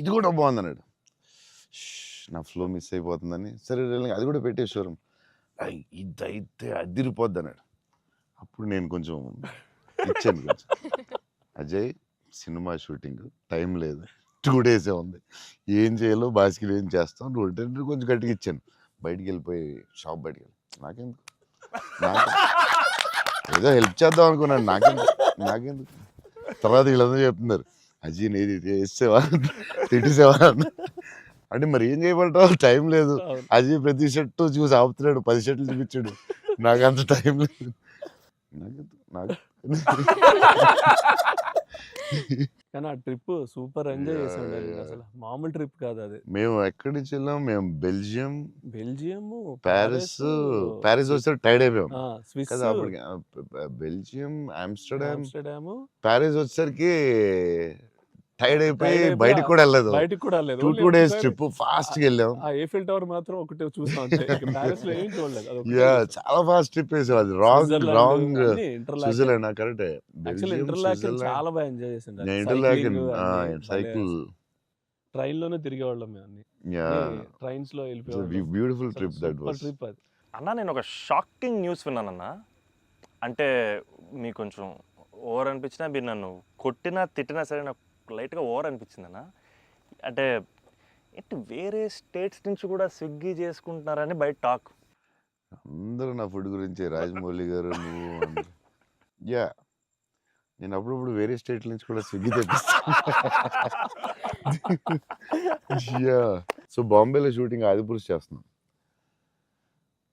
ఇది కూడా బాగుంది అన్నాడు. నా ఫ్లో మిస్ అయిపోతుందని సరే అది కూడా పెట్టేశ్వరం ఇదైతే అదిరిపోద్ది అన్నాడు. అప్పుడు నేను కొంచెం ఇచ్చాను కొంచెం, అజయ్ సినిమా షూటింగ్ టైం లేదు, 2 డేసే ఉంది, ఏం చేయాలో బాస్కిలో ఏం చేస్తాం, నువ్వు కొంచెం గట్టిగా ఇచ్చాను. బయటికి వెళ్ళిపోయి షాప్ బయటికి వెళ్ళి నాకెందుకు, ఏదో హెల్ప్ చేద్దాం అనుకున్నాను, నాకెందుకు. తర్వాత వీళ్ళందరూ చెప్తున్నారు అజయ్ నేది చేసేవా తిట్టేసేవా అంటే మరి ఏం చేయమంటావు, టైం లేదు. అజయ్ ప్రతి షర్టు చూసి ఆపుతున్నాడు, 10 షర్ట్లు చూపించాడు, నాకు అంత టైం లేదు. నాకు కానీ ఆ ట్రిప్ సూపర్ ఎంజాయ్ చేసాం అసలు, మామూలు ట్రిప్ కాదు అది. మేము ఎక్కడి నుంచి వెళ్ళాం, మేము బెల్జియం, ప్యారిస్ ప్యారిస్ వస్తే టైర్డ్ అయిపోయాం స్విస్ కదా అప్పటికి. బెల్జియం, ఆమ్స్టర్డామ్, ప్యారిస్ వచ్చేసరికి టైర్డ్ అయిపోయి బయటకు కూడా వెళ్ళలేదు. 2 days ట్రిప్ ఫాస్ట్ గా వెళ్ళాం. eiffel tower మాత్రం ఒకటే చూసాం అంతే, ప్యారిస్ లో ఏం చూడలేదు. చాలా ఫాస్ట్ ట్రిప్ వేసాం. అది రాంగ్ స్విట్జర్లాండ్ కరెక్ట్. చాలా బాగా ఎంజాయ్ చేసాం. సైకిల్ ట్రైన్ లోనే తిరిగేవాళ్ళం మేము అన్ని, ట్రైన్స్ లో వెళ్ళిపోయాం. Beautiful trip that was. Trip అది. అన్న నేను ఒక షాకింగ్ న్యూస్ విన్నానన్న. అంటే మీకు కొంచెం ఓవర్ అనిపించినా, మీరు నన్ను కొట్టినా తిట్టినా సరే నాకు లైట్గా ఓవర్ అనిపించింది అన్న. అంటే ఏంటి వేరే స్టేట్స్ నుంచి కూడా స్విగ్గీ చేసుకుంటున్నారని బయట టాక్. అందరూ నా ఫుడ్ గురించి రాజమౌళి గారు నువ్వు నేను అప్పుడప్పుడు వేరే స్టేట్ నుంచి కూడా స్విగ్గీ తెప్పిస్తాను. సో బాంబేలో షూటింగ్ ఆదిపురుష్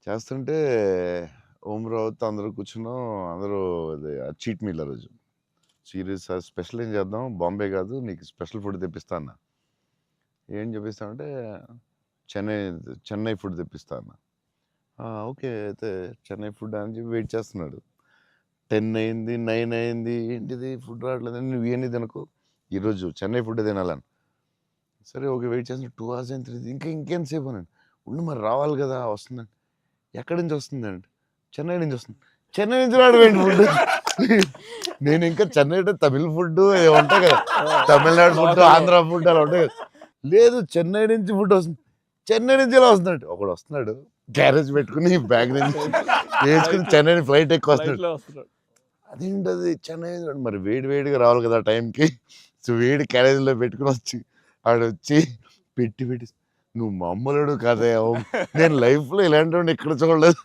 చేస్తుంటే ఓం రావుతో అందరూ కూర్చున్నాం. అందరూ చీట్ మీల్ ఆ రోజు సీరియస్ స్పెషల్ ఏం చేద్దాం, బాంబే కాదు నీకు స్పెషల్ ఫుడ్ తెప్పిస్తా అన్న. ఏం చెప్పిస్తానంటే చెన్నై ఫుడ్ తెప్పిస్తా అన్న. ఓకే అయితే చెన్నై ఫుడ్ అని చెప్పి వెయిట్ చేస్తున్నాడు. 10 అయింది, 9 అయింది, ఏంటిది ఫుడ్ రావట్లేదు, నువ్వు ఏంటి తినకు, ఈరోజు చెన్నై ఫుడ్ తినాలని. సరే ఓకే వెయిట్ చేస్తున్నా. 2 hours అయింది, ఇంకెంతసేపు అనండి. ఉండి మరి రావాలి కదా, వస్తుందండి. ఎక్కడి నుంచి వస్తుందండి, చెన్నై నుంచి వస్తుంది. చెన్నై నుంచి రావడం ఫుడ్. నేను ఇంకా చెన్నై అంటే తమిళ ఫుడ్ ఉంటాయి కదా, తమిళనాడు ఫుడ్, ఆంధ్ర ఫుడ్ అలా ఉంటాయి కదా. లేదు చెన్నై నుంచి ఫుడ్ వస్తుంది. చెన్నై నుంచి ఎలా వస్తున్నాడు, ఒకడు వస్తున్నాడు గ్యారేజ్ పెట్టుకుని బ్యాగ్ నుంచి వేసుకుని చెన్నై ఫ్లైట్ ఎక్కువ వస్తున్నాడు. అదేంటది చెన్నై, మరి వేడిగా రావాలి కదా టైంకి. సో వేడి క్యారేజ్లో పెట్టుకుని వచ్చి పెట్టి నువ్వు మామూలుడు కాదే, నేను లైఫ్లో ఇలాంటి ఎక్కడ చూడలేదు.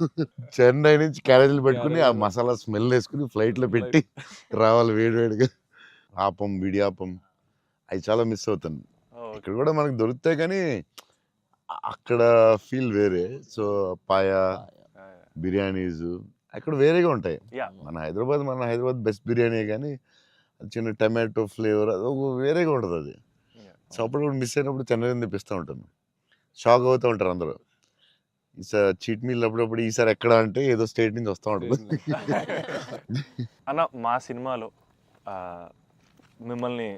చెన్నై నుంచి క్యారేజీలు పెట్టుకుని ఆ మసాలా స్మెల్ వేసుకుని ఫ్లైట్లో పెట్టి రావాలి వేడిగా. ఆపం, విడియాపం అవి చాలా మిస్ అవుతాను. ఇక్కడ కూడా మనకు దొరుకుతాయి కానీ అక్కడ ఫీల్ వేరే. సో పాయా బిర్యానీస్ అక్కడ వేరేగా ఉంటాయి. మన హైదరాబాద్ బెస్ట్ బిర్యానీ, కానీ చిన్న టమాటో ఫ్లేవర్ అది వేరేగా ఉంటుంది అది. సో అప్పుడు కూడా మిస్ అయినప్పుడు చెన్నై తెప్పిస్తూ ఉంటాను. షాక్ అవుతూ ఉంటారు అందరూ. ఈసారి చీట్ మీల్ అప్పుడప్పుడు ఈసారి ఎక్కడ అంటే ఏదో స్టేట్ నుంచి వస్తూ ఉంటుంది. అన్న మా సినిమాలో మిమ్మల్ని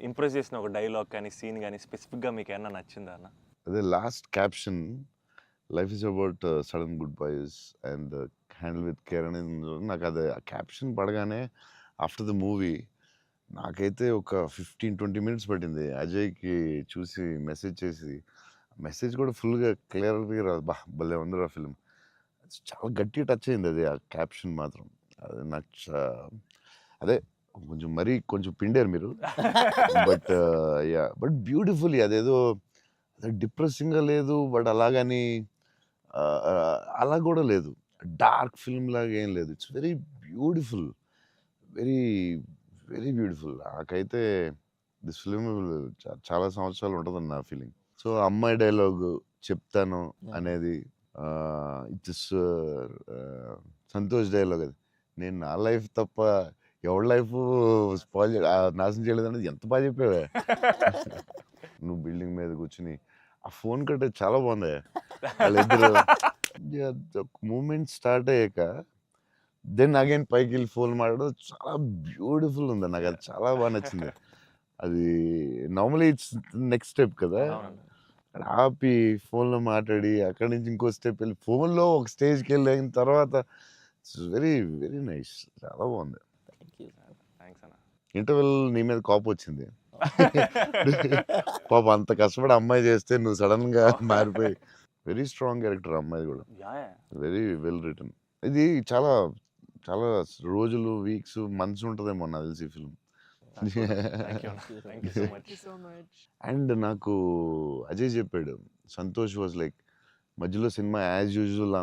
ఇంప్రెస్ చేసిన ఒక డైలాగ్ కానీ సీన్ కానీ స్పెసిఫిక్గా మీకు ఏమన్నా నచ్చిందా అన్న? అదే last caption, life is about sudden good boys and handle with care అనేది. నాకు అది ఆ క్యాప్షన్ పడగానే ఆఫ్టర్ ద మూవీ నాకైతే ఒక 15-20 minutes పట్టింది అజయ్కి చూసి మెసేజ్ చేసి. మెసేజ్ కూడా ఫుల్గా క్లియర్గా రాదు, భలే ఉంది ఆ ఫిల్మ్. చాలా గట్టిగా టచ్ అయింది అది, ఆ క్యాప్షన్ మాత్రం. అది నాకు అదే కొంచెం పిండారు మీరు. బట్ బ్యూటిఫుల్లీ, అదేదో డిప్రెసింగ్గా లేదు, బట్ అలాగని అలా కూడా లేదు, డార్క్ ఫిల్మ్ లాగా ఏం లేదు. It's very beautiful, very very beautiful. నాకైతే దిస్ ఫిలిం చాలా సంవత్సరాలు ఉంటుందని నా ఫీలింగ్. సో అమ్మాయి డైలాగ్ చెప్తాను అనేది ఇట్స్ సంతోష్ డైలాగ్. అది నేను నా లైఫ్ తప్ప ఎవరి లైఫ్ స్పాయిల్ నాశనం చేయలేదు అనేది ఎంత బాగా చెప్పావే. నువ్వు బిల్డింగ్ మీద కూర్చుని ఆ ఫోన్ కట్టే చాలా బాగుంది. వాళ్ళిద్దరు మూమెంట్ స్టార్ట్ అయ్యాక దెన్ అగైన్ పైకి వెళ్ళి ఫోన్ మాట్లాడడం చాలా బ్యూటిఫుల్ ఉంది. నాకు అది చాలా బాగా నచ్చింది. అది నార్మలీ ఇట్స్ నెక్స్ట్ స్టెప్ కదా, ఆపి ఫోన్లో మాట్లాడి అక్కడి నుంచి ఇంకో స్టెప్ వెళ్ళి ఫోన్లో ఒక స్టేజ్కి వెళ్ళిన తర్వాత ఇట్స్ వెరీ వెరీ నైస్, చాలా బాగుంది. ఇంటర్వెల్ నీ మీద కాపు వచ్చింది. పాప అంత కష్టపడి అమ్మాయి చేస్తే నువ్వు సడన్ గా మారిపోయి వెరీ స్ట్రాంగ్ క్యారెక్టర్ అమ్మాయి కూడా యా వెరీ వెల్ రిటర్న్. ఇది చాలా చాలా రోజులు వీక్స్ మంత్స్ ఉంటుందేమో నాకు తెలిసి film. Thank you so much. So much. And నాకు అజయ్ చెప్పాడు, సంతోష్ వాజ్ లైక్ మధ్యలో సినిమా యాజ్ యూజువల్